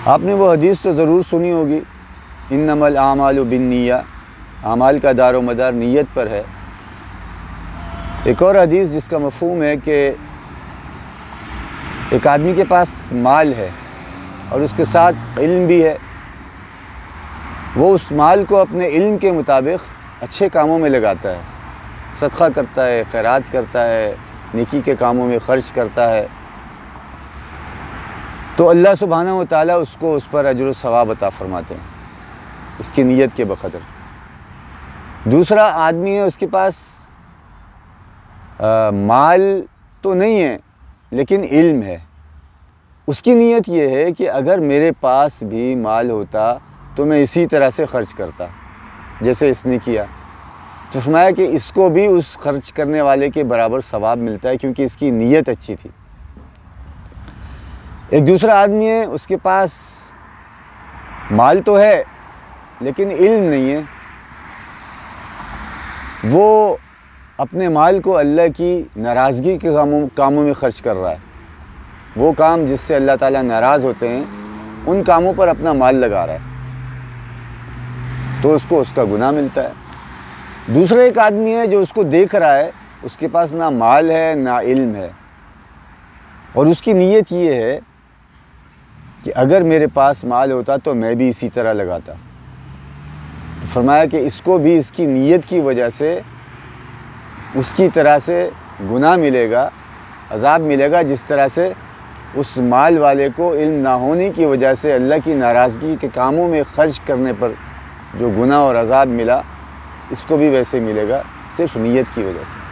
آپ نے وہ حدیث تو ضرور سنی ہوگی، انما الاعمال بالنیہ، اعمال کا دار و مدار نیت پر ہے۔ ایک اور حدیث جس کا مفہوم ہے کہ ایک آدمی کے پاس مال ہے اور اس کے ساتھ علم بھی ہے، وہ اس مال کو اپنے علم کے مطابق اچھے کاموں میں لگاتا ہے، صدقہ کرتا ہے، خیرات کرتا ہے، نیکی کے کاموں میں خرچ کرتا ہے، تو اللہ سبحانہ و تعالیٰ اس کو اس پر اجر و ثواب عطا فرماتے ہیں اس کی نیت کے بقدر۔ دوسرا آدمی ہے، اس کے پاس مال تو نہیں ہے لیکن علم ہے، اس کی نیت یہ ہے کہ اگر میرے پاس بھی مال ہوتا تو میں اسی طرح سے خرچ کرتا جیسے اس نے کیا، تو فرمایا کہ اس کو بھی اس خرچ کرنے والے کے برابر ثواب ملتا ہے کیونکہ اس کی نیت اچھی تھی۔ ایک دوسرا آدمی ہے، اس کے پاس مال تو ہے لیکن علم نہیں ہے، وہ اپنے مال کو اللہ کی ناراضگی کے کاموں میں خرچ کر رہا ہے، وہ کام جس سے اللہ تعالیٰ ناراض ہوتے ہیں ان کاموں پر اپنا مال لگا رہا ہے، تو اس کو اس کا گناہ ملتا ہے۔ دوسرا ایک آدمی ہے جو اس کو دیکھ رہا ہے، اس کے پاس نہ مال ہے نہ علم ہے، اور اس کی نیت یہ ہے کہ اگر میرے پاس مال ہوتا تو میں بھی اسی طرح لگاتا، تو فرمایا کہ اس کو بھی اس کی نیت کی وجہ سے اس کی طرح سے گناہ ملے گا، عذاب ملے گا، جس طرح سے اس مال والے کو علم نہ ہونے کی وجہ سے اللہ کی ناراضگی کے کاموں میں خرچ کرنے پر جو گناہ اور عذاب ملا، اس کو بھی ویسے ملے گا، صرف نیت کی وجہ سے۔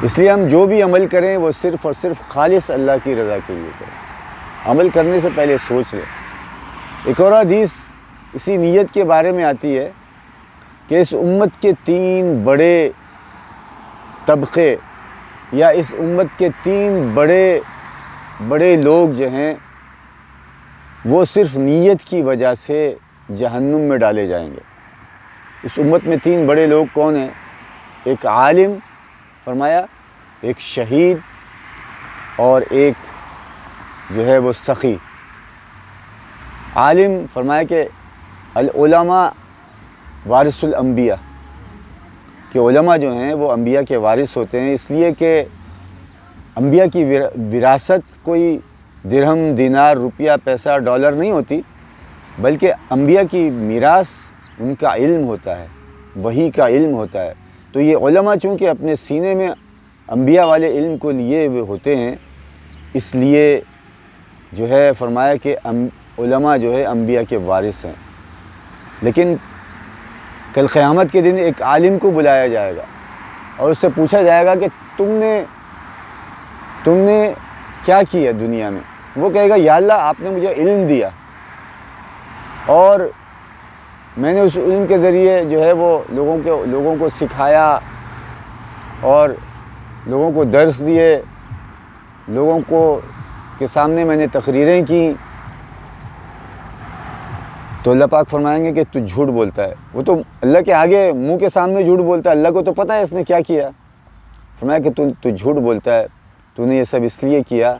اس لیے ہم جو بھی عمل کریں وہ صرف اور صرف خالص اللہ کی رضا کے لیے کریں، عمل کرنے سے پہلے سوچ لیں۔ ایک اور حدیث اسی نیت کے بارے میں آتی ہے کہ اس امت کے 3 بڑے طبقے یا اس امت کے 3 بڑے لوگ جو ہیں وہ صرف نیت کی وجہ سے جہنم میں ڈالے جائیں گے۔ اس امت میں 3 بڑے لوگ کون ہیں؟ ایک عالم فرمایا، ایک شہید، اور ایک جو ہے وہ سخی۔ عالم فرمایا کہ العلماء وارث الانبیاء، کہ علماء جو ہیں وہ انبیاء کے وارث ہوتے ہیں، اس لیے کہ انبیاء کی وراثت کوئی درہم، دینار، روپیہ، پیسہ، ڈالر نہیں ہوتی، بلکہ انبیاء کی میراث ان کا علم ہوتا ہے، وحی کا علم ہوتا ہے۔ تو یہ علماء چونکہ اپنے سینے میں انبیاء والے علم کو لیے ہوئے ہوتے ہیں، اس لیے جو ہے فرمایا کہ علماء جو ہے انبیاء کے وارث ہیں۔ لیکن کل قیامت کے دن ایک عالم کو بلایا جائے گا اور اس سے پوچھا جائے گا کہ تم نے کیا کیا دنیا میں؟ وہ کہے گا یا اللہ آپ نے مجھے علم دیا اور میں نے اس علم کے ذریعے جو ہے وہ لوگوں کو سکھایا اور لوگوں کو درس دیے، لوگوں کے سامنے میں نے تقریریں کی، تو اللہ پاک فرمائیں گے کہ تو جھوٹ بولتا ہے۔ وہ تو اللہ کے آگے منہ کے سامنے جھوٹ بولتا ہے، اللہ کو تو پتہ ہے اس نے کیا کیا۔ فرمایا کہ تو جھوٹ بولتا ہے، تو نے یہ سب اس لیے کیا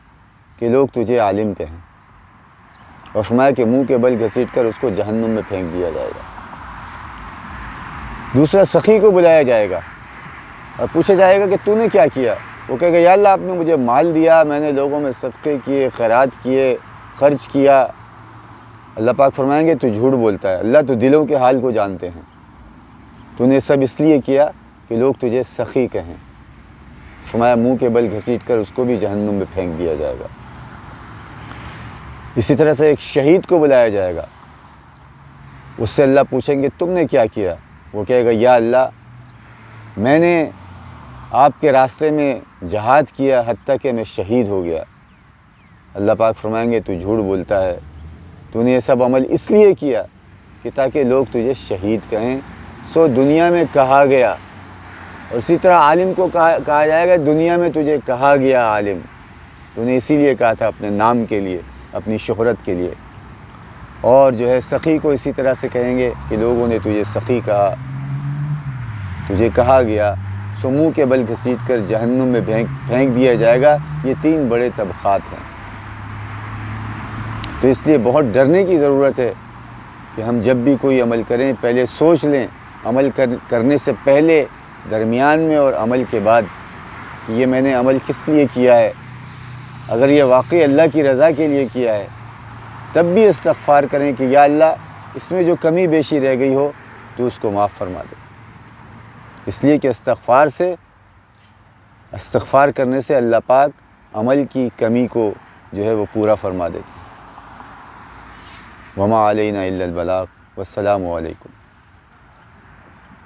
کہ لوگ تجھے عالم کہیں، اور فرمایا کہ منہ کے بل گھسیٹ کر اس کو جہنم میں پھینک دیا جائے گا۔ دوسرا سخی کو بلایا جائے گا اور پوچھا جائے گا کہ تو نے کیا کیا؟ وہ کہے گا یا اللہ آپ نے مجھے مال دیا، میں نے لوگوں میں صدقے کیے، خیرات کیے، خرچ کیا۔ اللہ پاک فرمائیں گے تو جھوٹ بولتا ہے، اللہ تو دلوں کے حال کو جانتے ہیں، تو نے سب اس لیے کیا کہ لوگ تجھے سخی کہیں۔ فرمایا منہ کے بل گھسیٹ کر اس کو بھی جہنم میں پھینک دیا جائے گا۔ اسی طرح سے ایک شہید کو بلایا جائے گا، اس سے اللہ پوچھیں گے تم نے کیا کیا؟ وہ کہے گا یا اللہ میں نے آپ کے راستے میں جہاد کیا حتیٰ کہ میں شہید ہو گیا۔ اللہ پاک فرمائیں گے تو جھوٹ بولتا ہے، تو نے یہ سب عمل اس لیے کیا کہ تاکہ لوگ تجھے شہید کہیں، سو دنیا میں کہا گیا۔ اور اسی طرح عالم کو کہا جائے گا دنیا میں تجھے کہا گیا عالم، تو نے اسی لیے کہا تھا اپنے نام کے لیے، اپنی شہرت کے لیے۔ اور جو ہے سخی کو اسی طرح سے کہیں گے کہ لوگوں نے تجھے سخی کہا، تجھے کہا گیا، سو منہ کے بل گھسیٹ کر جہنم میں پھینک دیا جائے گا۔ یہ 3 بڑے طبقات ہیں۔ تو اس لیے بہت ڈرنے کی ضرورت ہے کہ ہم جب بھی کوئی عمل کریں پہلے سوچ لیں، عمل کرنے سے پہلے، درمیان میں اور عمل کے بعد، کہ یہ میں نے عمل کس لیے کیا ہے۔ اگر یہ واقعی اللہ کی رضا کے لیے کیا ہے تب بھی استغفار کریں کہ یا اللہ اس میں جو کمی بیشی رہ گئی ہو تو اس کو معاف فرما دے، اس لیے کہ استغفار کرنے سے اللہ پاک عمل کی کمی کو جو ہے وہ پورا فرما دیتے۔ وما علینا الا البلاغ، والسلام علیکم۔